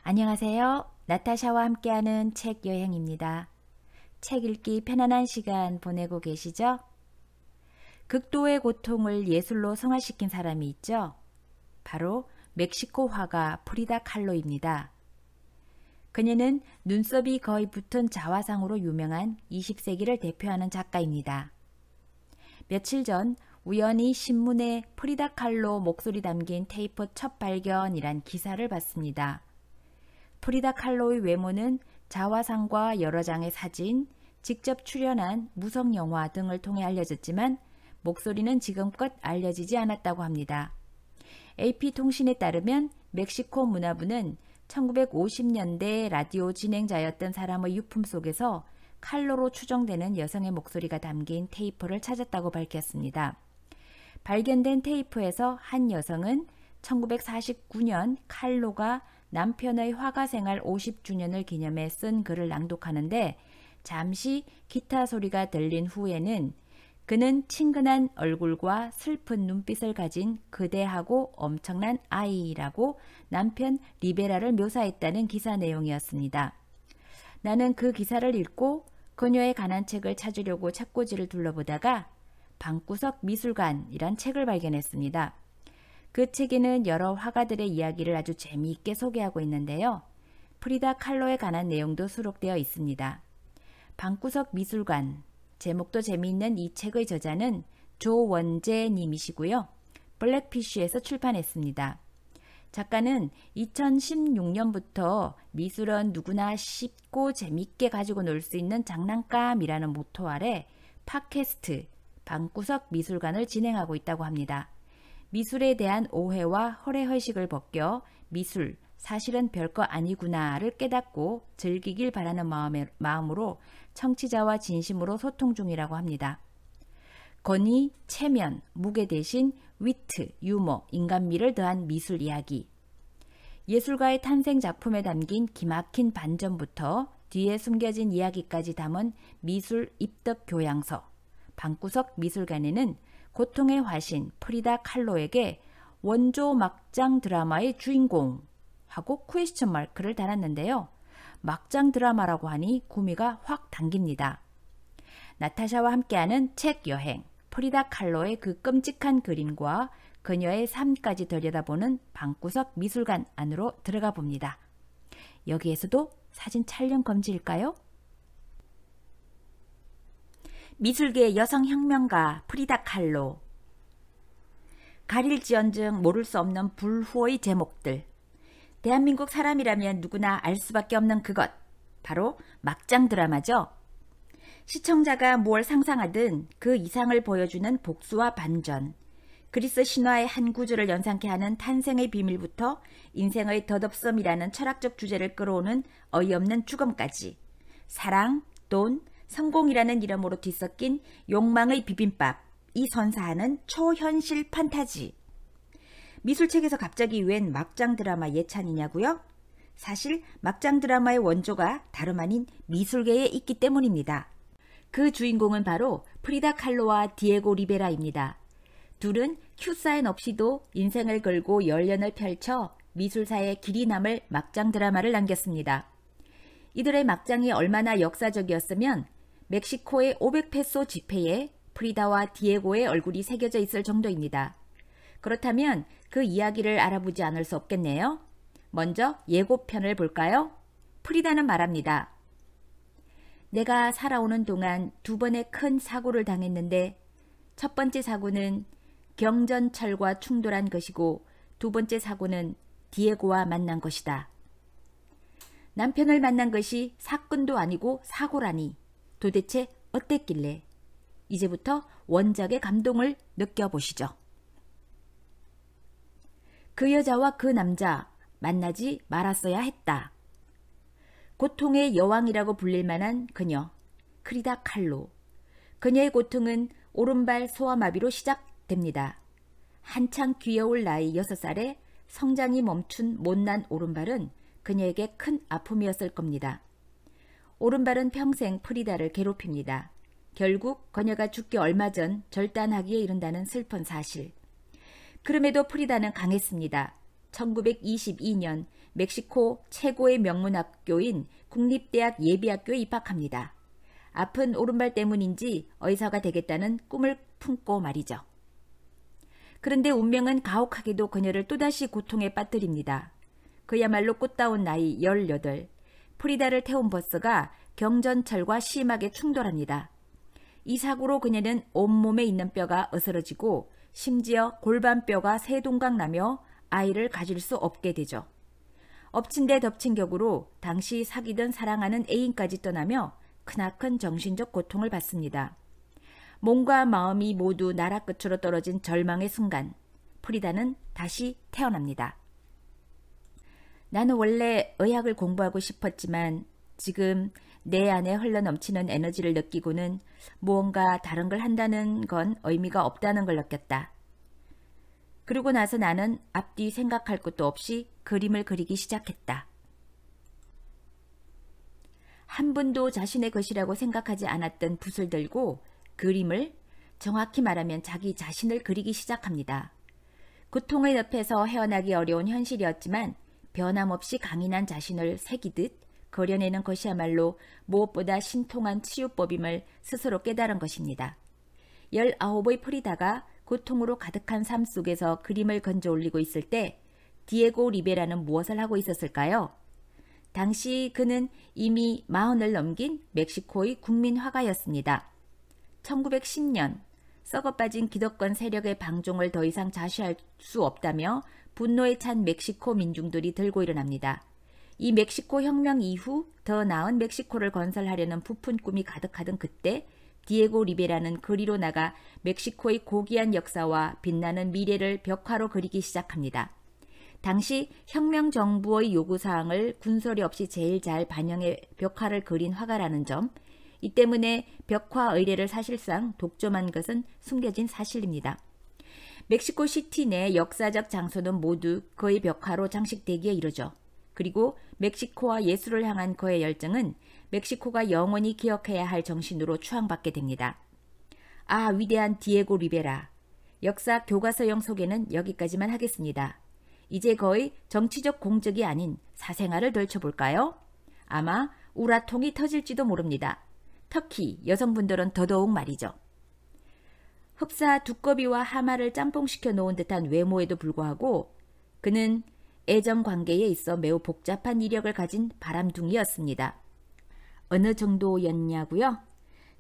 안녕하세요. 나타샤와 함께하는 책 여행입니다. 책 읽기 편안한 시간 보내고 계시죠? 극도의 고통을 예술로 성화시킨 사람이 있죠? 바로 멕시코 화가 프리다 칼로입니다. 그녀는 눈썹이 거의 붙은 자화상으로 유명한 20세기를 대표하는 작가입니다. 며칠 전 우연히 신문에 프리다 칼로 목소리 담긴 테이프 첫 발견이란 기사를 봤습니다. 프리다 칼로의 외모는 자화상과 여러 장의 사진, 직접 출연한 무성 영화 등을 통해 알려졌지만 목소리는 지금껏 알려지지 않았다고 합니다. AP통신에 따르면 멕시코 문화부는 1950년대 라디오 진행자였던 사람의 유품 속에서 칼로로 추정되는 여성의 목소리가 담긴 테이프를 찾았다고 밝혔습니다. 발견된 테이프에서 한 여성은 1949년 칼로가 남편의 화가 생활 50주년을 기념해 쓴 글을 낭독하는데 잠시 기타 소리가 들린 후에는 그는 친근한 얼굴과 슬픈 눈빛을 가진 그대하고 엄청난 아이라고 남편 리베라를 묘사했다는 기사 내용이었습니다. 나는 그 기사를 읽고 그녀에 관한 책을 찾으려고 책꽂이를 둘러보다가 방구석 미술관이란 책을 발견했습니다. 그 책에는 여러 화가들의 이야기를 아주 재미있게 소개하고 있는데요. 프리다 칼로에 관한 내용도 수록되어 있습니다. 방구석 미술관, 제목도 재미있는 이 책의 저자는 조원재 님이시고요. 블랙피쉬에서 출판했습니다. 작가는 2016년부터 미술은 누구나 쉽고 재미있게 가지고 놀 수 있는 장난감이라는 모토 아래 팟캐스트, 방구석 미술관을 진행하고 있다고 합니다. 미술에 대한 오해와 허례허식을 벗겨 미술, 사실은 별거 아니구나를 깨닫고 즐기길 바라는 마음으로 청취자와 진심으로 소통 중이라고 합니다. 건의, 체면, 무게 대신 위트, 유머, 인간미를 더한 미술 이야기. 예술가의 탄생 작품에 담긴 기막힌 반전부터 뒤에 숨겨진 이야기까지 담은 미술 입덕 교양서. 방구석 미술관에는 고통의 화신 프리다 칼로에게 원조 막장 드라마의 주인공 하고 퀘스천 마크를 달았는데요. 막장 드라마라고 하니 구미가 확 당깁니다. 나타샤와 함께하는 책 여행, 프리다 칼로의 그 끔찍한 그림과 그녀의 삶까지 들여다보는 방구석 미술관 안으로 들어가 봅니다. 여기에서도 사진 촬영 금지일까요? 미술계의 여성혁명가 프리다 칼로. 가릴지언정 모를 수 없는 불후의 제목들. 대한민국 사람이라면 누구나 알 수밖에 없는 그것. 바로 막장 드라마죠. 시청자가 뭘 상상하든 그 이상을 보여주는 복수와 반전. 그리스 신화의 한 구조를 연상케 하는 탄생의 비밀부터 인생의 덧없음이라는 철학적 주제를 끌어오는 어이없는 죽음까지. 사랑, 돈, 성공이라는 이름으로 뒤섞인 욕망의 비빔밥, 이 선사하는 초현실 판타지. 미술책에서 갑자기 웬 막장 드라마 예찬이냐고요? 사실 막장 드라마의 원조가 다름 아닌 미술계에 있기 때문입니다. 그 주인공은 바로 프리다 칼로와 디에고 리베라입니다. 둘은 큐사인 없이도 인생을 걸고 열연을 펼쳐 미술사에 길이 남을 막장 드라마를 남겼습니다. 이들의 막장이 얼마나 역사적이었으면 멕시코의 500페소 지폐에 프리다와 디에고의 얼굴이 새겨져 있을 정도입니다. 그렇다면 그 이야기를 알아보지 않을 수 없겠네요. 먼저 예고편을 볼까요? 프리다는 말합니다. 내가 살아오는 동안 두 번의 큰 사고를 당했는데 첫 번째 사고는 경전철과 충돌한 것이고 두 번째 사고는 디에고와 만난 것이다. 남편을 만난 것이 사건도 아니고 사고라니 도대체 어땠길래? 이제부터 원작의 감동을 느껴보시죠. 그 여자와 그 남자 만나지 말았어야 했다. 고통의 여왕이라고 불릴 만한 그녀, 프리다 칼로. 그녀의 고통은 오른발 소아마비로 시작됩니다. 한창 귀여울 나이 6살에 성장이 멈춘 못난 오른발은 그녀에게 큰 아픔이었을 겁니다. 오른발은 평생 프리다를 괴롭힙니다. 결국 그녀가 죽기 얼마 전 절단하기에 이른다는 슬픈 사실. 그럼에도 프리다는 강했습니다. 1922년 멕시코 최고의 명문 학교인 국립대학 예비학교에 입학합니다. 아픈 오른발 때문인지 의사가 되겠다는 꿈을 품고 말이죠. 그런데 운명은 가혹하게도 그녀를 또다시 고통에 빠뜨립니다. 그야말로 꽃다운 나이 18, 프리다를 태운 버스가 경전철과 심하게 충돌합니다. 이 사고로 그녀는 온몸에 있는 뼈가 으스러지고 심지어 골반뼈가 세동강 나며 아이를 가질 수 없게 되죠. 엎친 데 덮친 격으로 당시 사귀던 사랑하는 애인까지 떠나며 크나큰 정신적 고통을 받습니다. 몸과 마음이 모두 나라 끝으로 떨어진 절망의 순간, 프리다는 다시 태어납니다. 나는 원래 의학을 공부하고 싶었지만 지금 내 안에 흘러넘치는 에너지를 느끼고는 무언가 다른 걸 한다는 건 의미가 없다는 걸 느꼈다. 그러고 나서 나는 앞뒤 생각할 것도 없이 그림을 그리기 시작했다. 한 번도 자신의 것이라고 생각하지 않았던 붓을 들고 그림을, 정확히 말하면 자기 자신을 그리기 시작합니다. 고통의 늪에서 헤어나기 어려운 현실이었지만 변함없이 강인한 자신을 새기듯 그려내는 것이야말로 무엇보다 신통한 치유법임을 스스로 깨달은 것입니다. 19의 프리다가 고통으로 가득한 삶 속에서 그림을 건져 올리고 있을 때 디에고 리베라는 무엇을 하고 있었을까요? 당시 그는 이미 40을 넘긴 멕시코의 국민 화가였습니다. 1910년 썩어빠진 기득권 세력의 방종을 더 이상 자시할 수 없다며 분노에 찬 멕시코 민중들이 들고 일어납니다. 이 멕시코 혁명 이후 더 나은 멕시코를 건설하려는 부푼 꿈이 가득하던 그때 디에고 리베라는 그리로 나가 멕시코의 고귀한 역사와 빛나는 미래를 벽화로 그리기 시작합니다. 당시 혁명 정부의 요구사항을 군소리 없이 제일 잘 반영해 벽화를 그린 화가라는 점, 이 때문에 벽화 의뢰를 사실상 독점한 것은 숨겨진 사실입니다. 멕시코 시티 내 역사적 장소는 모두 그의 벽화로 장식되기에 이르죠. 그리고 멕시코와 예술을 향한 그의 열정은 멕시코가 영원히 기억해야 할 정신으로 추앙받게 됩니다. 아, 위대한 디에고 리베라. 역사 교과서용 소개는 여기까지만 하겠습니다. 이제 거의 정치적 공적이 아닌 사생활을 들춰볼까요? 아마 우라통이 터질지도 모릅니다. 특히 여성분들은 더더욱 말이죠. 흡사 두꺼비와 하마를 짬뽕시켜 놓은 듯한 외모에도 불구하고 그는 애정관계에 있어 매우 복잡한 이력을 가진 바람둥이였습니다. 어느 정도였냐고요?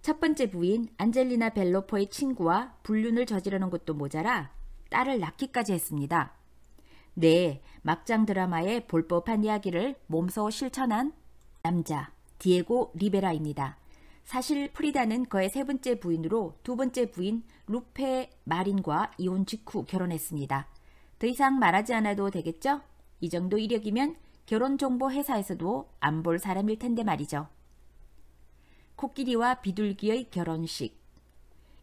첫 번째 부인 안젤리나 벨로포의 친구와 불륜을 저지르는 것도 모자라 딸을 낳기까지 했습니다. 네, 막장 드라마의 볼법한 이야기를 몸소 실천한 남자 디에고 리베라입니다. 사실 프리다는 그의 세 번째 부인으로 두 번째 부인 루페 마린과 이혼 직후 결혼했습니다. 더 이상 말하지 않아도 되겠죠? 이 정도 이력이면 결혼정보 회사에서도 안 볼 사람일 텐데 말이죠. 코끼리와 비둘기의 결혼식.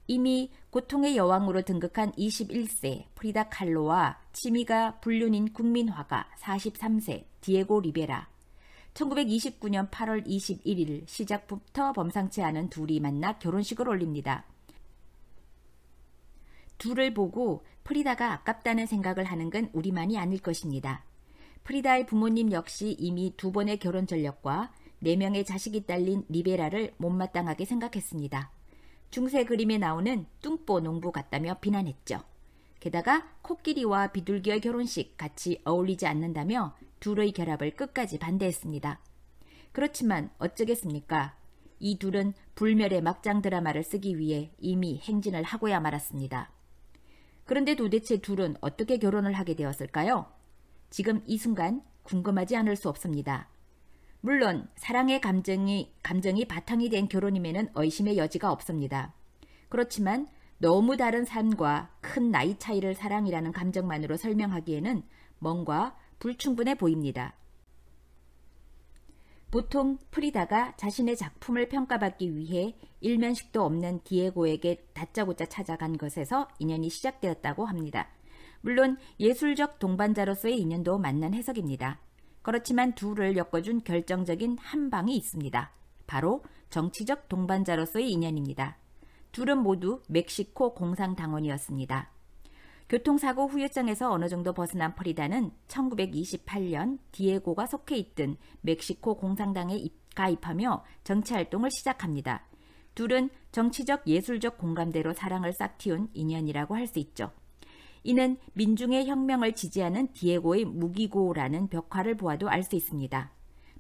이미 고통의 여왕으로 등극한 21세 프리다 칼로와 취미가 불륜인 국민화가 43세 디에고 리베라. 1929년 8월 21일 시작부터 범상치 않은 둘이 만나 결혼식을 올립니다. 둘을 보고 프리다가 아깝다는 생각을 하는 건 우리만이 아닐 것입니다. 프리다의 부모님 역시 이미 두 번의 결혼 전력과 4명의 자식이 딸린 리베라를 못마땅하게 생각했습니다. 중세 그림에 나오는 뚱보 농부 같다며 비난했죠. 게다가 코끼리와 비둘기의 결혼식 같이 어울리지 않는다며 둘의 결합을 끝까지 반대했습니다. 그렇지만 어쩌겠습니까? 이 둘은 불멸의 막장 드라마를 쓰기 위해 이미 행진을 하고야 말았습니다. 그런데 도대체 둘은 어떻게 결혼을 하게 되었을까요? 지금 이 순간 궁금하지 않을 수 없습니다. 물론 사랑의 감정이 바탕이 된 결혼임에는 의심의 여지가 없습니다. 그렇지만 너무 다른 삶과 큰 나이 차이를 사랑이라는 감정만으로 설명하기에는 뭔가 불충분해 보입니다. 보통 프리다가 자신의 작품을 평가받기 위해 일면식도 없는 디에고에게 다짜고짜 찾아간 것에서 인연이 시작되었다고 합니다. 물론 예술적 동반자로서의 인연도 맞는 해석입니다. 그렇지만 둘을 엮어준 결정적인 한 방이 있습니다. 바로 정치적 동반자로서의 인연입니다. 둘은 모두 멕시코 공산당원이었습니다. 교통사고 후유증에서 어느 정도 벗어난 프리다는 1928년 디에고가 속해 있던 멕시코 공산당에 가입하며 정치활동을 시작합니다. 둘은 정치적 예술적 공감대로 사랑을 싹틔운 인연이라고 할 수 있죠. 이는 민중의 혁명을 지지하는 디에고의 무기고라는 벽화를 보아도 알 수 있습니다.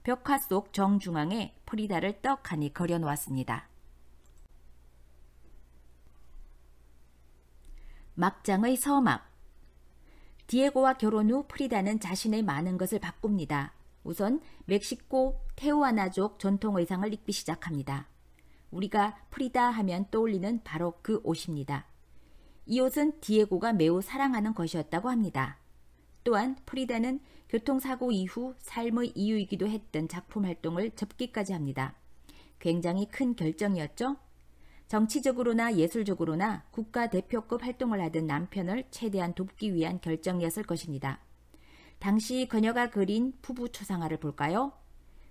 벽화 속 정중앙에 프리다를 떡하니 그려놓았습니다. 막장의 서막. 디에고와 결혼 후 프리다는 자신의 많은 것을 바꿉니다. 우선 멕시코 테우아나족 전통 의상을 입기 시작합니다. 우리가 프리다 하면 떠올리는 바로 그 옷입니다. 이 옷은 디에고가 매우 사랑하는 것이었다고 합니다. 또한 프리다는 교통사고 이후 삶의 이유이기도 했던 작품 활동을 접기까지 합니다. 굉장히 큰 결정이었죠. 정치적으로나 예술적으로나 국가대표급 활동을 하던 남편을 최대한 돕기 위한 결정이었을 것입니다. 당시 그녀가 그린 부부 초상화를 볼까요?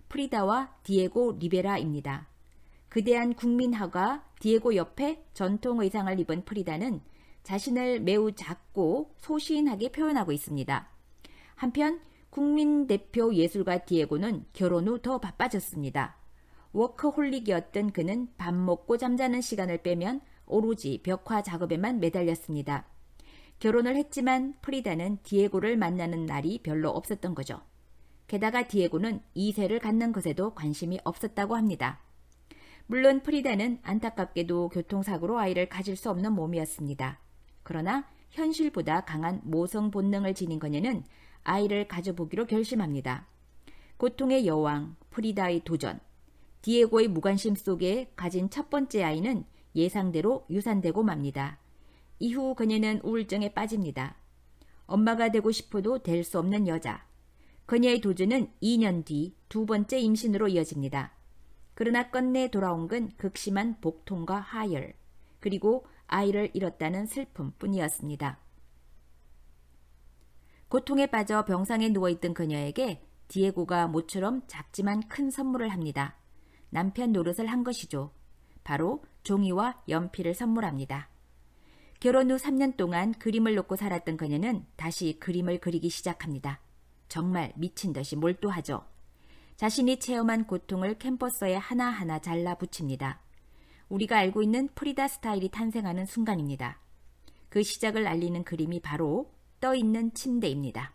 프리다와 디에고 리베라입니다. 거대한 국민화가 디에고 옆에 전통 의상을 입은 프리다는 자신을 매우 작고 소시인하게 표현하고 있습니다. 한편 국민대표 예술가 디에고는 결혼 후 더 바빠졌습니다. 워커홀릭이었던 그는 밥 먹고 잠자는 시간을 빼면 오로지 벽화 작업에만 매달렸습니다. 결혼을 했지만 프리다는 디에고를 만나는 날이 별로 없었던 거죠. 게다가 디에고는 2세를 갖는 것에도 관심이 없었다고 합니다. 물론 프리다는 안타깝게도 교통사고로 아이를 가질 수 없는 몸이었습니다. 그러나 현실보다 강한 모성 본능을 지닌 그녀는 아이를 가져보기로 결심합니다. 고통의 여왕, 프리다의 도전, 디에고의 무관심 속에 가진 첫 번째 아이는 예상대로 유산되고 맙니다. 이후 그녀는 우울증에 빠집니다. 엄마가 되고 싶어도 될 수 없는 여자. 그녀의 도전은 2년 뒤 두 번째 임신으로 이어집니다. 그러나 끝내 돌아온 건 극심한 복통과 하열, 그리고 아이를 잃었다는 슬픔뿐이었습니다. 고통에 빠져 병상에 누워있던 그녀에게 디에고가 모처럼 작지만 큰 선물을 합니다. 남편 노릇을 한 것이죠. 바로 종이와 연필을 선물합니다. 결혼 후 3년 동안 그림을 놓고 살았던 그녀는 다시 그림을 그리기 시작합니다. 정말 미친 듯이 몰두하죠. 자신이 체험한 고통을 캔버스에 하나하나 잘라 붙입니다. 우리가 알고 있는 프리다 스타일이 탄생하는 순간입니다. 그 시작을 알리는 그림이 바로 떠있는 침대입니다.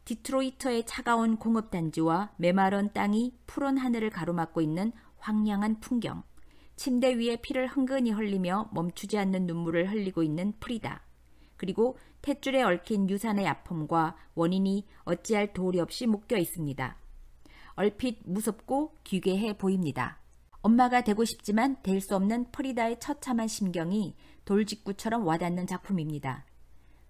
디트로이트의 차가운 공업단지와 메마른 땅이 푸른 하늘을 가로막고 있는 황량한 풍경, 침대 위에 피를 흥건히 흘리며 멈추지 않는 눈물을 흘리고 있는 프리다, 그리고 탯줄에 얽힌 유산의 아픔과 원인이 어찌할 도리 없이 묶여 있습니다. 얼핏 무섭고 기괴해 보입니다. 엄마가 되고 싶지만 될 수 없는 프리다의 처참한 심경이 돌직구처럼 와닿는 작품입니다.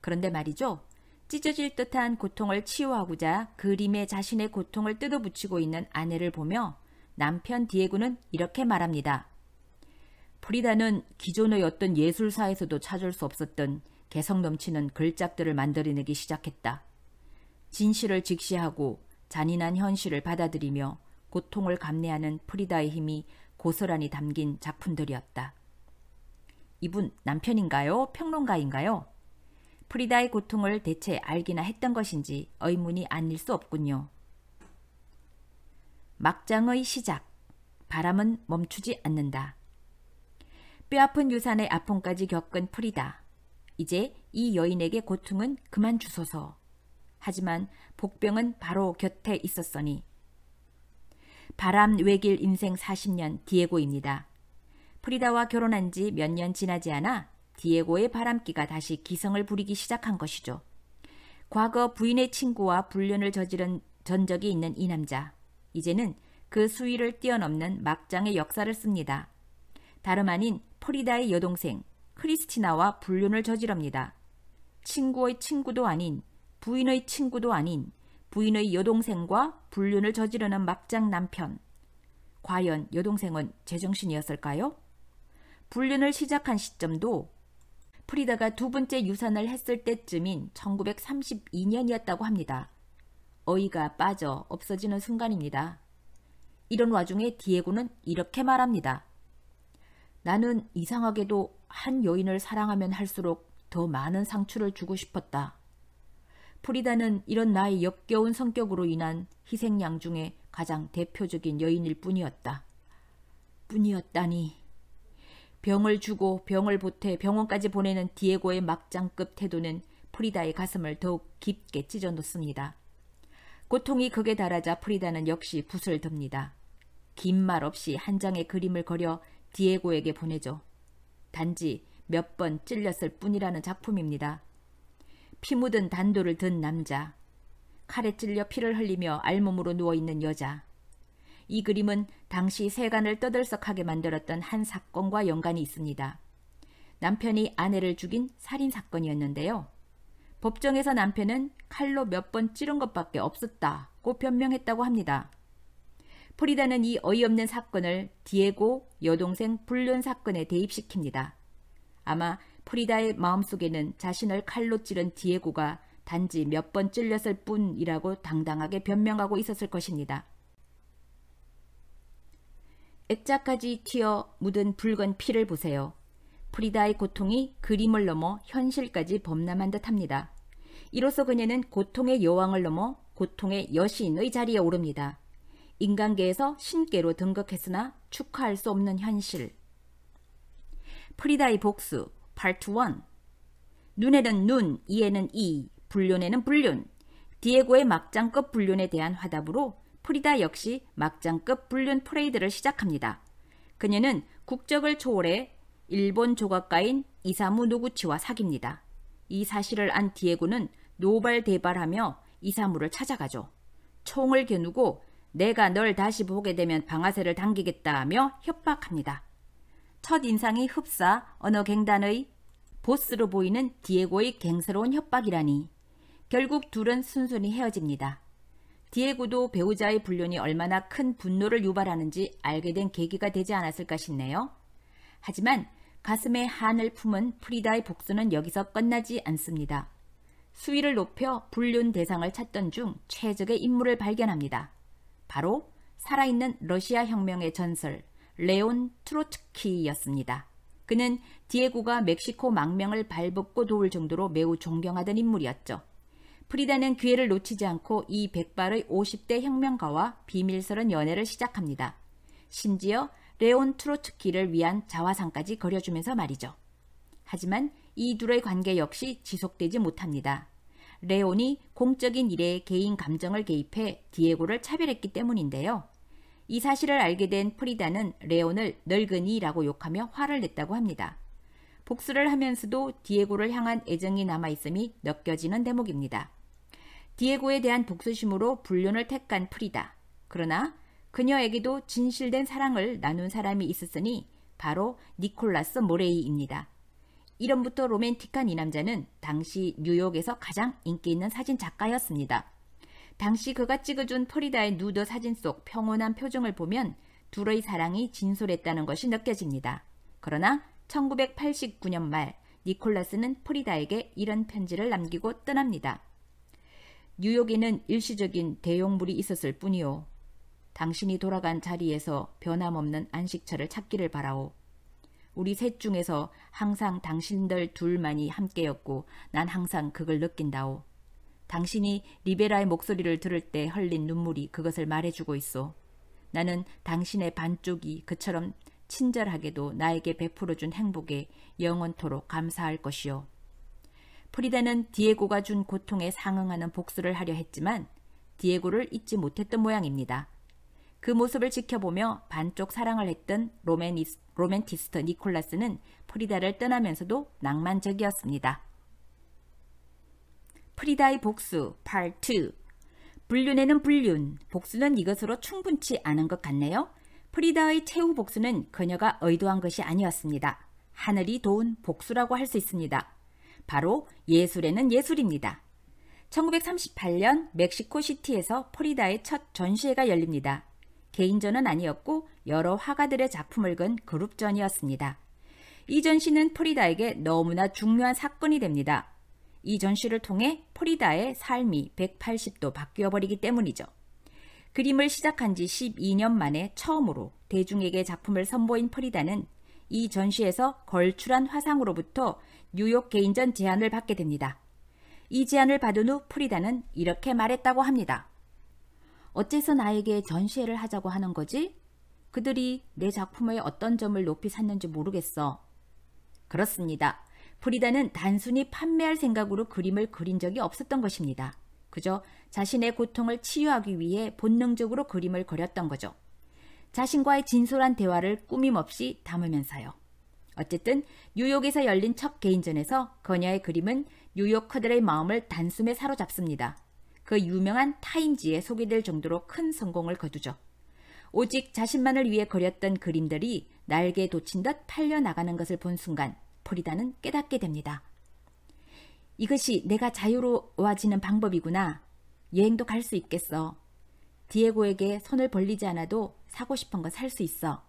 그런데 말이죠. 찢어질 듯한 고통을 치유하고자 그림에 자신의 고통을 뜯어붙이고 있는 아내를 보며 남편 디에고는 이렇게 말합니다. 프리다는 기존의 어떤 예술사에서도 찾을 수 없었던 개성 넘치는 걸작들을 만들어내기 시작했다. 진실을 직시하고 잔인한 현실을 받아들이며 고통을 감내하는 프리다의 힘이 고스란히 담긴 작품들이었다. 이분 남편인가요? 평론가인가요? 프리다의 고통을 대체 알기나 했던 것인지 의문이 아닐 수 없군요. 막장의 시작. 바람은 멈추지 않는다. 뼈아픈 유산의 아픔까지 겪은 프리다. 이제 이 여인에게 고통은 그만 주소서. 하지만 복병은 바로 곁에 있었으니. 바람 외길 인생 40년 디에고입니다. 프리다와 결혼한 지 몇 년 지나지 않아 디에고의 바람기가 다시 기성을 부리기 시작한 것이죠. 과거 부인의 친구와 불륜을 저지른 전적이 있는 이 남자. 이제는 그 수위를 뛰어넘는 막장의 역사를 씁니다. 다름 아닌 프리다의 여동생 크리스티나와 불륜을 저지릅니다. 친구의 친구도 아닌, 부인의 친구도 아닌 부인의 여동생과 불륜을 저지르는 막장 남편. 과연 여동생은 제정신이었을까요? 불륜을 시작한 시점도 프리다가 두 번째 유산을 했을 때쯤인 1932년이었다고 합니다. 어이가 빠져 없어지는 순간입니다. 이런 와중에 디에고는 이렇게 말합니다. 나는 이상하게도 한 여인을 사랑하면 할수록 더 많은 상처를 주고 싶었다. 프리다는 이런 나의 역겨운 성격으로 인한 희생양 중에 가장 대표적인 여인일 뿐이었다. 뿐이었다니. 병을 주고 병을 보태 병원까지 보내는 디에고의 막장급 태도는 프리다의 가슴을 더욱 깊게 찢어놓습니다. 고통이 극에 달하자 프리다는 역시 붓을 듭니다. 긴 말 없이 한 장의 그림을 그려 디에고에게 보내죠. 단지 몇 번 찔렸을 뿐이라는 작품입니다. 피 묻은 단도를 든 남자, 칼에 찔려 피를 흘리며 알몸으로 누워있는 여자. 이 그림은 당시 세간을 떠들썩하게 만들었던 한 사건과 연관이 있습니다. 남편이 아내를 죽인 살인사건이었는데요. 법정에서 남편은 칼로 몇 번 찌른 것밖에 없었다고 변명했다고 합니다. 프리다는 이 어이없는 사건을 디에고 여동생 불륜 사건에 대입시킵니다. 아마 프리다의 마음속에는 자신을 칼로 찌른 디에고가 단지 몇 번 찔렸을 뿐이라고 당당하게 변명하고 있었을 것입니다. 액자까지 튀어 묻은 붉은 피를 보세요. 프리다의 고통이 그림을 넘어 현실까지 범람한 듯합니다. 이로써 그녀는 고통의 여왕을 넘어 고통의 여신의 자리에 오릅니다. 인간계에서 신께로 등극했으나 축하할 수 없는 현실. 프리다의 복수 파트 1. 눈에는 눈, 이에는 이, 불륜에는 불륜. 디에고의 막장급 불륜에 대한 화답으로 프리다 역시 막장급 불륜 퍼레이드를 시작합니다. 그녀는 국적을 초월해 일본 조각가인 이사무 노구치와 사귑니다. 이 사실을 안 디에고는 노발대발하며 이사무를 찾아가죠. 총을 겨누고 내가 널 다시 보게 되면 방아쇠를 당기겠다며 협박합니다. 첫 인상이 흡사 언어갱단의 보스로 보이는 디에고의 갱스러운 협박이라니. 결국 둘은 순순히 헤어집니다. 디에고도 배우자의 불륜이 얼마나 큰 분노를 유발하는지 알게 된 계기가 되지 않았을까 싶네요. 하지만 가슴에 한을 품은 프리다의 복수는 여기서 끝나지 않습니다. 수위를 높여 불륜 대상을 찾던 중 최적의 인물을 발견합니다. 바로 살아있는 러시아 혁명의 전설 레온 트로츠키였습니다. 그는 디에고가 멕시코 망명을 발벗고 도울 정도로 매우 존경하던 인물이었죠. 프리다는 기회를 놓치지 않고 이 백발의 50대 혁명가와 비밀스런 연애를 시작합니다. 심지어 레온 트로츠키를 위한 자화상까지 그려주면서 말이죠. 하지만 이 둘의 관계 역시 지속되지 못합니다. 레온이 공적인 일에 개인 감정을 개입해 디에고를 차별했기 때문인데요. 이 사실을 알게 된 프리다는 레온을 늙은이라고 욕하며 화를 냈다고 합니다. 복수를 하면서도 디에고를 향한 애정이 남아있음이 느껴지는 대목입니다. 디에고에 대한 복수심으로 불륜을 택한 프리다. 그러나 그녀에게도 진실된 사랑을 나눈 사람이 있었으니 바로 니콜라스 모레이입니다. 이름부터 로맨틱한 이 남자는 당시 뉴욕에서 가장 인기 있는 사진 작가였습니다. 당시 그가 찍어준 프리다의 누드 사진 속 평온한 표정을 보면 둘의 사랑이 진솔했다는 것이 느껴집니다. 그러나 1989년 말 니콜라스는 프리다에게 이런 편지를 남기고 떠납니다. 뉴욕에는 일시적인 대용물이 있었을 뿐이요. 당신이 돌아간 자리에서 변함없는 안식처를 찾기를 바라오. 우리 셋 중에서 항상 당신들 둘만이 함께였고 난 항상 그걸 느낀다오. 당신이 리베라의 목소리를 들을 때 흘린 눈물이 그것을 말해주고 있어. 나는 당신의 반쪽이 그처럼 친절하게도 나에게 베풀어준 행복에 영원토록 감사할 것이요. 프리다는 디에고가 준 고통에 상응하는 복수를 하려 했지만 디에고를 잊지 못했던 모양입니다. 그 모습을 지켜보며 반쪽 사랑을 했던 로맨티스트 니콜라스는 프리다를 떠나면서도 낭만적이었습니다. 프리다의 복수 파트 2. 불륜에는 불륜, 복수는 이것으로 충분치 않은 것 같네요. 프리다의 최후 복수는 그녀가 의도한 것이 아니었습니다. 하늘이 도운 복수라고 할 수 있습니다. 바로 예술에는 예술입니다. 1938년 멕시코 시티에서 프리다의 첫 전시회가 열립니다. 개인전은 아니었고 여러 화가들의 작품을 건 그룹전이었습니다. 이 전시는 프리다에게 너무나 중요한 사건이 됩니다. 이 전시를 통해 프리다의 삶이 180도 바뀌어버리기 때문이죠. 그림을 시작한 지 12년 만에 처음으로 대중에게 작품을 선보인 프리다는 이 전시에서 걸출한 화상으로부터 뉴욕 개인전 제안을 받게 됩니다. 이 제안을 받은 후 프리다는 이렇게 말했다고 합니다. 어째서 나에게 전시회를 하자고 하는 거지? 그들이 내 작품의 어떤 점을 높이 샀는지 모르겠어. 그렇습니다. 프리다는 단순히 판매할 생각으로 그림을 그린 적이 없었던 것입니다. 그저 자신의 고통을 치유하기 위해 본능적으로 그림을 그렸던 거죠. 자신과의 진솔한 대화를 꾸밈없이 담으면서요. 어쨌든 뉴욕에서 열린 첫 개인전에서 그녀의 그림은 뉴요커들의 마음을 단숨에 사로잡습니다. 그 유명한 타임지에 소개될 정도로 큰 성공을 거두죠. 오직 자신만을 위해 그렸던 그림들이 날개에 돋친 듯 팔려나가는 것을 본 순간 프리다는 깨닫게 됩니다. 이것이 내가 자유로워지는 방법이구나. 여행도 갈 수 있겠어. 디에고에게 손을 벌리지 않아도 사고 싶은 거 살 수 있어.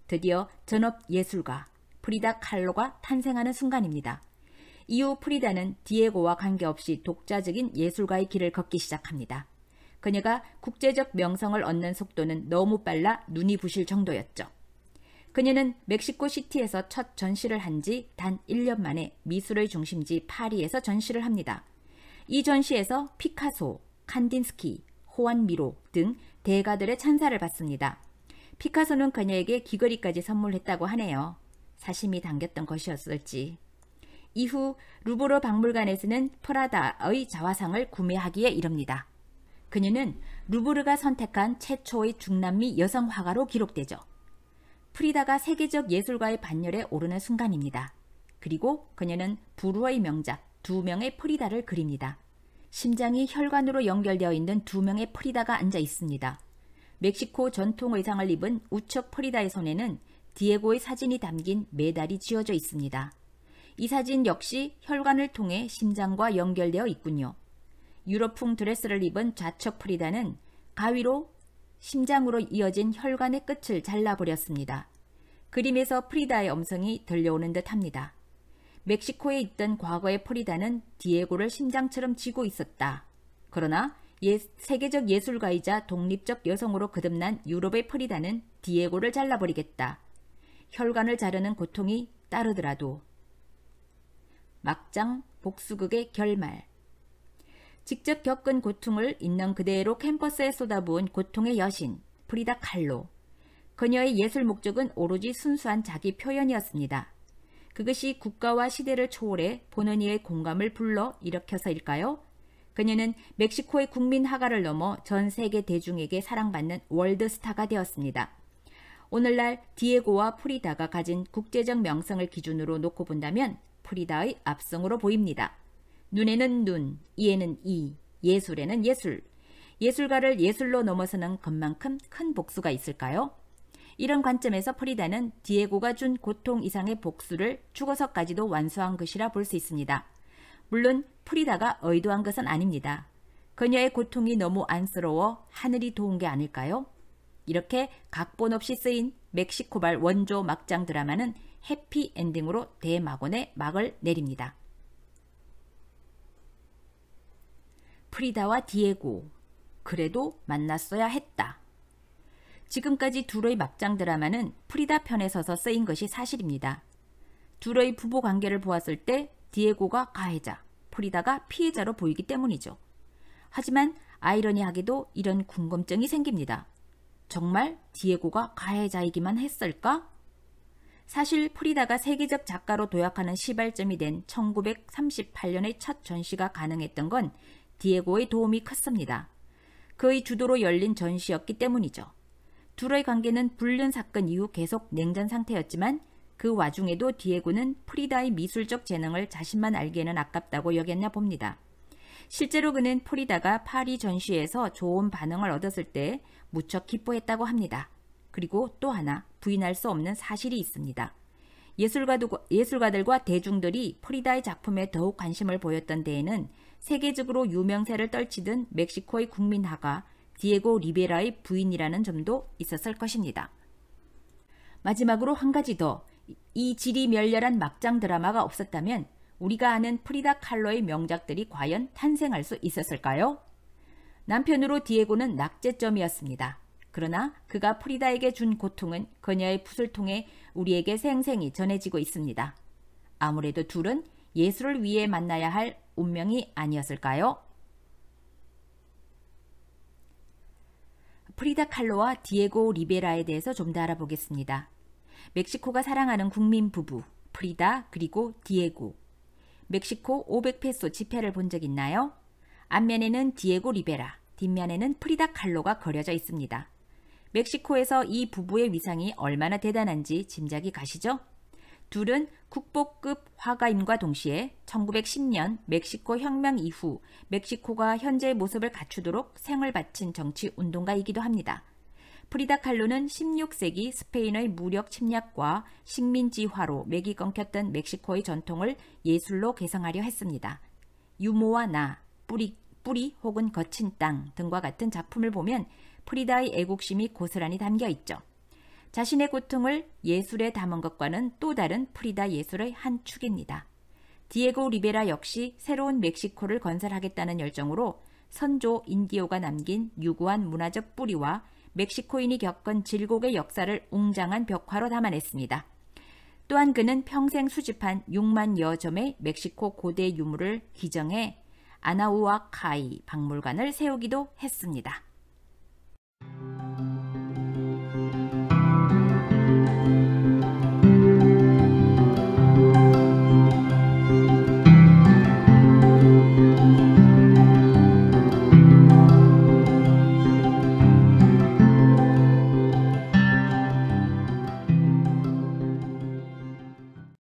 드디어 전업 예술가 프리다 칼로가 탄생하는 순간입니다. 이후 프리다는 디에고와 관계없이 독자적인 예술가의 길을 걷기 시작합니다. 그녀가 국제적 명성을 얻는 속도는 너무 빨라 눈이 부실 정도였죠. 그녀는 멕시코 시티에서 첫 전시를 한 지 단 1년 만에 미술의 중심지 파리에서 전시를 합니다. 이 전시에서 피카소, 칸딘스키, 호안 미로 등 대가들의 찬사를 받습니다. 피카소는 그녀에게 귀걸이까지 선물했다고 하네요. 사심이 담겼던 것이었을지. 이후 루브르 박물관에서는 프라다의 자화상을 구매하기에 이릅니다. 그녀는 루브르가 선택한 최초의 중남미 여성 화가로 기록되죠. 프리다가 세계적 예술가의 반열에 오르는 순간입니다. 그리고 그녀는 부르의 명작 두 명의 프리다를 그립니다. 심장이 혈관으로 연결되어 있는 두 명의 프리다가 앉아 있습니다. 멕시코 전통 의상을 입은 우측 프리다의 손에는 디에고의 사진이 담긴 메달이 쥐어져 있습니다. 이 사진 역시 혈관을 통해 심장과 연결되어 있군요. 유럽풍 드레스를 입은 좌측 프리다는 가위로 심장으로 이어진 혈관의 끝을 잘라버렸습니다. 그림에서 프리다의 음성이 들려오는 듯합니다. 멕시코에 있던 과거의 프리다는 디에고를 심장처럼 쥐고 있었다. 그러나 세계적 예술가이자 독립적 여성으로 거듭난 유럽의 프리다는 디에고를 잘라버리겠다. 혈관을 자르는 고통이 따르더라도. 막장 복수극의 결말. 직접 겪은 고통을 있는 그대로 캠퍼스에 쏟아부은 고통의 여신 프리다 칼로. 그녀의 예술 목적은 오로지 순수한 자기 표현이었습니다. 그것이 국가와 시대를 초월해 보는 이의 공감을 불러 일으켜서일까요? 그녀는 멕시코의 국민 화가를 넘어 전 세계 대중에게 사랑받는 월드스타가 되었습니다. 오늘날 디에고와 프리다가 가진 국제적 명성을 기준으로 놓고 본다면 프리다의 압승으로 보입니다. 눈에는 눈, 이에는 이, 예술에는 예술. 예술가를 예술로 넘어서는 것만큼 큰 복수가 있을까요? 이런 관점에서 프리다는 디에고가 준 고통 이상의 복수를 죽어서까지도 완수한 것이라 볼 수 있습니다. 물론 프리다가 의도한 것은 아닙니다. 그녀의 고통이 너무 안쓰러워 하늘이 도운 게 아닐까요? 이렇게 각본 없이 쓰인 멕시코발 원조 막장 드라마는 해피엔딩으로 대막원의 막을 내립니다. 프리다와 디에고, 그래도 만났어야 했다. 지금까지 둘의 막장 드라마는 프리다 편에 서서 쓰인 것이 사실입니다. 둘의 부부 관계를 보았을 때 디에고가 가해자, 프리다가 피해자로 보이기 때문이죠. 하지만 아이러니하게도 이런 궁금증이 생깁니다. 정말 디에고가 가해자이기만 했을까? 사실 프리다가 세계적 작가로 도약하는 시발점이 된 1938년의 첫 전시가 가능했던 건 디에고의 도움이 컸습니다. 그의 주도로 열린 전시였기 때문이죠. 둘의 관계는 불륜 사건 이후 계속 냉전 상태였지만 그 와중에도 디에고는 프리다의 미술적 재능을 자신만 알기에는 아깝다고 여겼나 봅니다. 실제로 그는 프리다가 파리 전시에서 좋은 반응을 얻었을 때 무척 기뻐했다고 합니다. 그리고 또 하나 부인할 수 없는 사실이 있습니다. 예술가들과 대중들이 프리다의 작품에 더욱 관심을 보였던 데에는 세계적으로 유명세를 떨치던 멕시코의 국민화가 디에고 리베라의 부인이라는 점도 있었을 것입니다. 마지막으로 한 가지 더, 이 질이 멸렬한 막장 드라마가 없었다면 우리가 아는 프리다 칼로의 명작들이 과연 탄생할 수 있었을까요? 남편으로 디에고는 낙제점이었습니다. 그러나 그가 프리다에게 준 고통은 그녀의 붓을 통해 우리에게 생생히 전해지고 있습니다. 아무래도 둘은 예수를 위해 만나야 할 운명이 아니었을까요? 프리다 칼로와 디에고 리베라에 대해서 좀 더 알아보겠습니다. 멕시코가 사랑하는 국민 부부 프리다 그리고 디에고. 멕시코 500페소 지폐를 본 적 있나요? 앞면에는 디에고 리베라, 뒷면에는 프리다 칼로가 그려져 있습니다. 멕시코에서 이 부부의 위상이 얼마나 대단한지 짐작이 가시죠? 둘은 국보급 화가임과 동시에 1910년 멕시코 혁명 이후 멕시코가 현재의 모습을 갖추도록 생을 바친 정치 운동가이기도 합니다. 프리다 칼로는 16세기 스페인의 무력 침략과 식민지화로 맥이 끊겼던 멕시코의 전통을 예술로 개성하려 했습니다. 유모와 나, 뿌리 혹은 거친 땅 등과 같은 작품을 보면 프리다의 애국심이 고스란히 담겨 있죠. 자신의 고통을 예술에 담은 것과는 또 다른 프리다 예술의 한 축입니다. 디에고 리베라 역시 새로운 멕시코를 건설하겠다는 열정으로 선조 인디오가 남긴 유구한 문화적 뿌리와 멕시코인이 겪은 질곡의 역사를 웅장한 벽화로 담아냈습니다. 또한 그는 평생 수집한 6만여 점의 멕시코 고대 유물을 기증해 아나우아카이 박물관을 세우기도 했습니다.